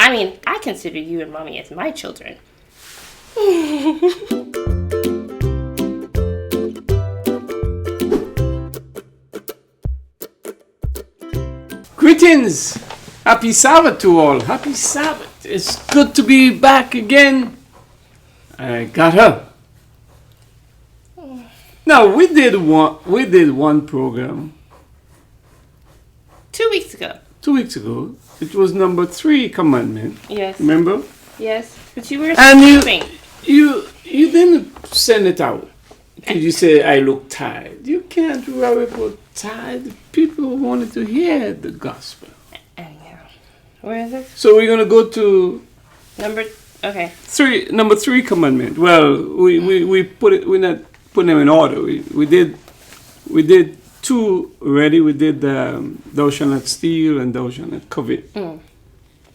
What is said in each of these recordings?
I mean, I consider you and mommy as my children. Greetings! Happy Sabbath to all. Happy Sabbath. It's good to be back again. I got her. Now we did one program 2 weeks ago. 2 weeks ago. It was number 3 commandment. Yes. Remember? Yes. But you were And sleeping. you didn't send it out. Because you say I look tired. You can't worry about tired. People wanted to hear the gospel. Yeah. Where is it? So we're gonna go to Okay. number 3 commandment. Well, we put it. We're not putting them in order. We did 2 already. We did thou shalt not steal and thou shalt not covet.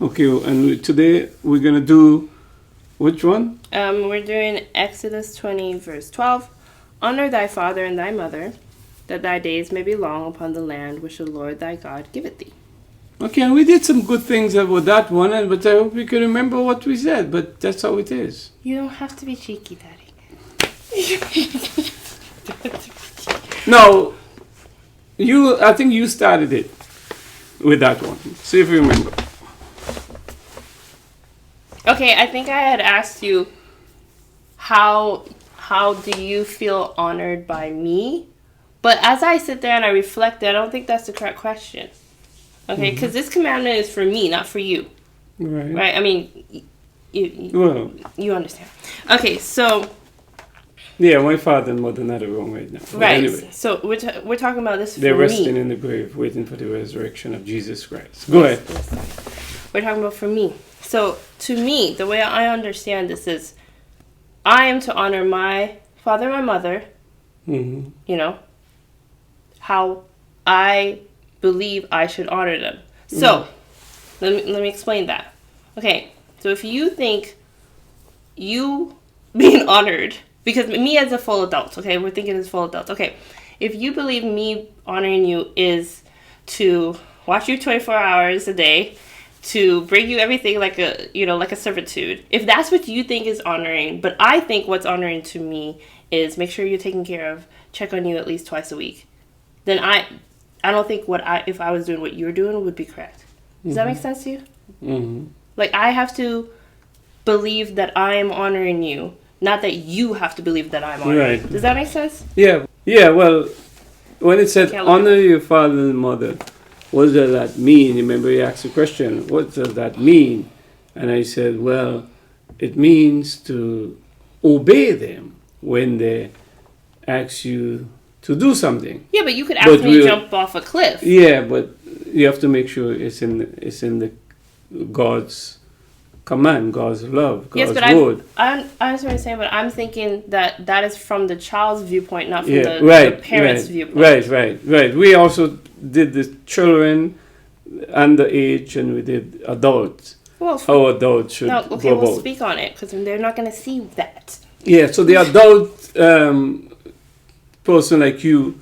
Okay, and today we're gonna do which one? We're doing Exodus 20, verse 12. Honor thy father and thy mother, that thy days may be long upon the land which the Lord thy God giveth thee. Okay, and we did some good things about that one, but I hope you can remember what we said. But that's how it is. You don't have to be cheeky, Daddy. Now, I think you started it with that one. See if you remember. Okay, I think I had asked you how do you feel honored by me? But as I sit there and I reflect, I don't think that's the correct question. Okay, because this commandment is for me, not for you. Right. Right? I mean, you understand. Okay, so... Yeah, my father and mother not around right now. But right. anyway, So we're talking about this for they're me. resting in the grave, waiting for the resurrection of Jesus Christ. Go ahead. We're talking about for me. So to me, the way I understand this is, I am to honor my father and my mother. Mm-hmm. You know, how I believe I should honor them. So let me explain that. Okay. So if you think you being honored, because me as a full adult, okay, we're thinking as full adults. Okay, if you believe me honoring you is to watch you 24 hours a day, to bring you everything like a servitude. If that's what you think is honoring, but I think what's honoring to me is make sure you're taken care of, check on you at least twice a week, then I don't think if I was doing what you're doing would be correct. Does that make sense to you? Mm-hmm. Like, I have to believe that I am honoring you, not that you have to believe that I'm honoring you. Right. Does that make sense? Yeah. Well, when it said honor your father and mother, what does that mean? Remember, you asked the question, what does that mean? And I said, well, it means to obey them when they ask you to do something. Yeah, but you could ask me to jump off a cliff. Yeah, but you have to make sure it's in the God's command, God's love, God's word. I understand what you're saying, but I'm thinking that is from the child's viewpoint, not from the parent's viewpoint. Right. We also did the children underage, and we did adults. Well, how adults should go about. We'll speak on it, because they're not going to see that. Yeah, so the adult person like you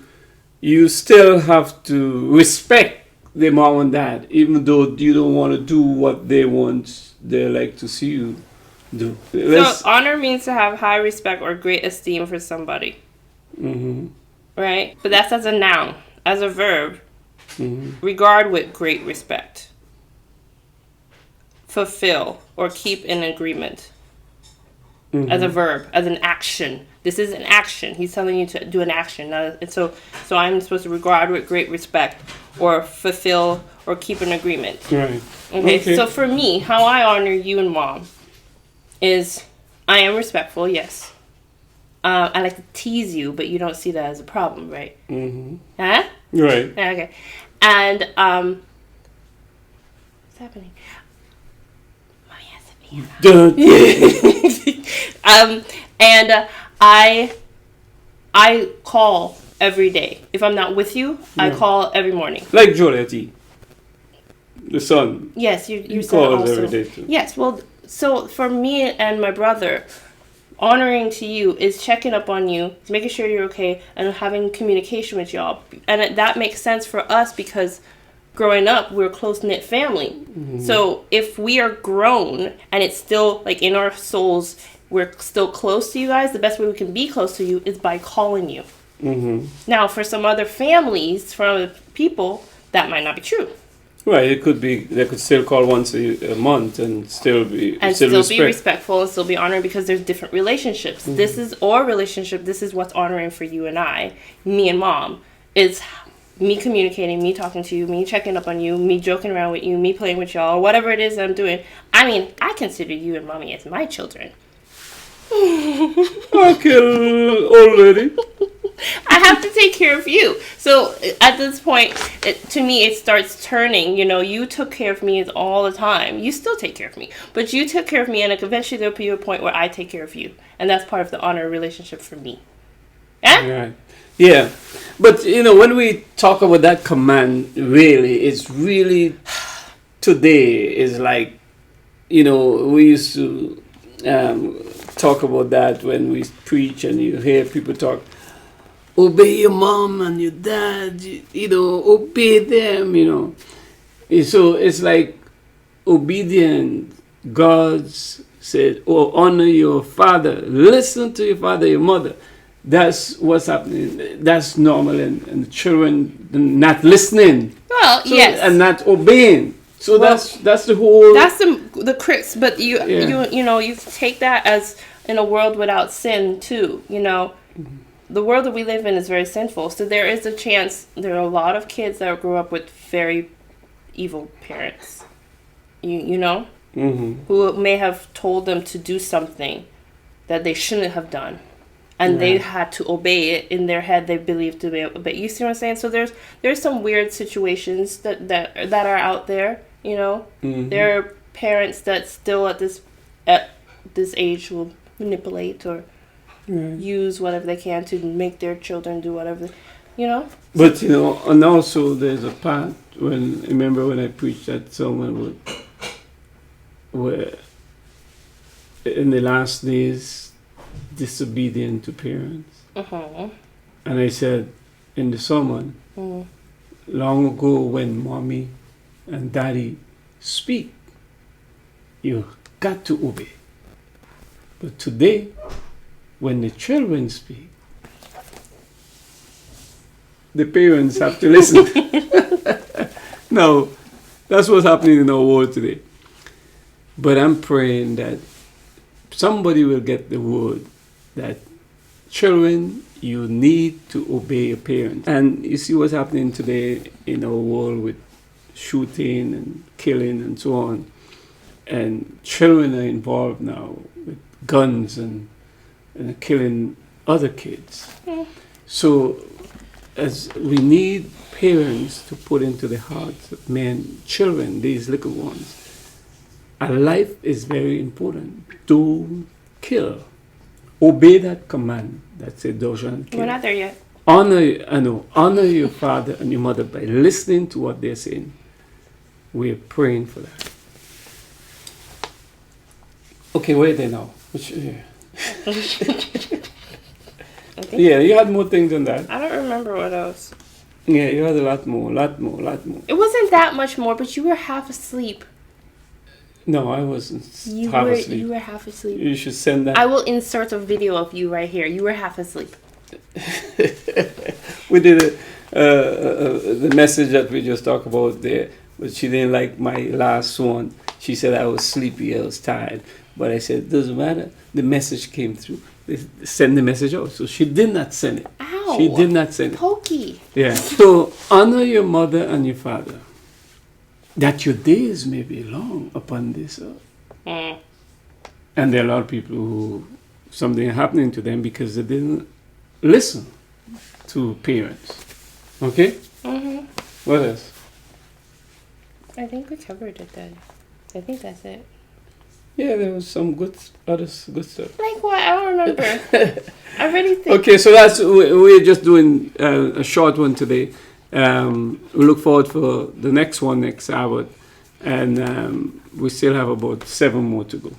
still have to respect their mom and dad, even though you don't want to do what they like to see you do. So honor means to have high respect or great esteem for somebody. Mm-hmm. Right? But that's as a noun. As a verb, regard with great respect. Fulfill or keep in agreement. As a verb, as an action. This is an action. He's telling you to do an action. So I'm supposed to regard with great respect or fulfill or keep an agreement. Right. Okay. So for me, how I honor you and mom is I am respectful, yes. I like to tease you, but you don't see that as a problem, right? Mm-hmm. Huh? Right. Okay. And what's happening? Mommy has a piano. And I call every day. If I'm not with you, I call every morning. Like Jolietti, the son. Yes, you calls also. every day too. Yes, well, so for me and my brother, honoring to you is checking up on you, making sure you're okay, and having communication with y'all. And that makes sense for us because growing up, we're a close-knit family. So if we are grown and it's still like in our souls, we're still close to you guys, the best way we can be close to you is by calling you. Now, for some other families, for other people, that might not be true. Right, it could be, they could still call once a month and still be And still be respectful and still be honoring, because there's different relationships. This is our relationship. This is what's honoring for you and I, me and mom. It's me communicating, me talking to you, me checking up on you, me joking around with you, me playing with y'all, whatever it is that I'm doing. I mean, I consider you and mommy as my children. Okay, old lady. I have to take care of you. So at this point, to me, it starts turning. You know, you took care of me all the time. You still take care of me. But you took care of me, and eventually there'll be a point where I take care of you. And that's part of the honor relationship for me. Yeah? Right. Yeah. But, you know, when we talk about that command, really, it's really, today is like, you know, we used to talk about that when we preach, and you hear people talk, obey your mom and your dad, you know, obey them, you know. And so it's like obedient. God said, oh, honor your father. Listen to your father, your mother. That's what's happening. That's normal. And the children not listening. Well, So, yes. and not obeying. So Well, that's the whole. That's the crux. But you know, you take that as in a world without sin too. You know, the world that we live in is very sinful. So there is a chance there are a lot of kids that grew up with very evil parents. You know, who may have told them to do something that they shouldn't have done, and they had to obey it. In their head, they believed to be obey. You see what I'm saying? So there's some weird situations that are out there. You know, there are parents that still at this age will manipulate or use whatever they can to make their children do whatever, you know. But you know, and also there's a part when, remember when I preached that someone were in the last days disobedient to parents, and I said in the sermon, long ago when mommy and daddy speak, you got to obey. But today, when the children speak, the parents have to listen. No, that's what's happening in our world today. But I'm praying that somebody will get the word that children, you need to obey your parents. And you see what's happening today in our world with shooting and killing and so on. And children are involved now with guns and killing other kids. So as we need parents to put into the hearts of men, children, these little ones, a life is very important. Don't kill. Obey that command that said, thou shalt not kill. We're not there yet. Honor your father and your mother by listening to what they're saying. We're praying for that. Okay, where are they now? Yeah, you had more things than that. I don't remember what else. Yeah, you had a lot more. It wasn't that much more, but you were half asleep. No, I wasn't half asleep. You were half asleep. You should send that. I will insert a video of you right here. You were half asleep. We did the message that we just talked about there, but she didn't like my last one. She said I was sleepy, I was tired. But I said, doesn't matter. The message came through. They send the message out. So she did not send it. Ow. She did not send it. Pokey. Yeah. So honor your mother and your father, that your days may be long upon this earth. And there are a lot of people who something happening to them because they didn't listen to parents. Okay? What else? I think we covered it then. I think that's it. Yeah, there was some good stuff. Like what? I don't remember. I really think. Okay, so we're just doing a short one today. We look forward for the next one next Sabbath, and we still have about 7 more to go.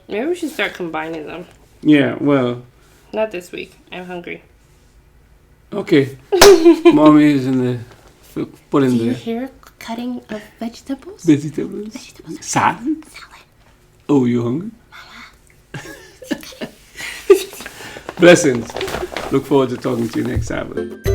Maybe we should start combining them. Yeah, well. Not this week. I'm hungry. Okay. Mommy is in the put in Do you there. hear cutting of vegetables? Vegetables. Salad. Salad. Oh, you hungry? Blessings. Look forward to talking to you next Sabbath.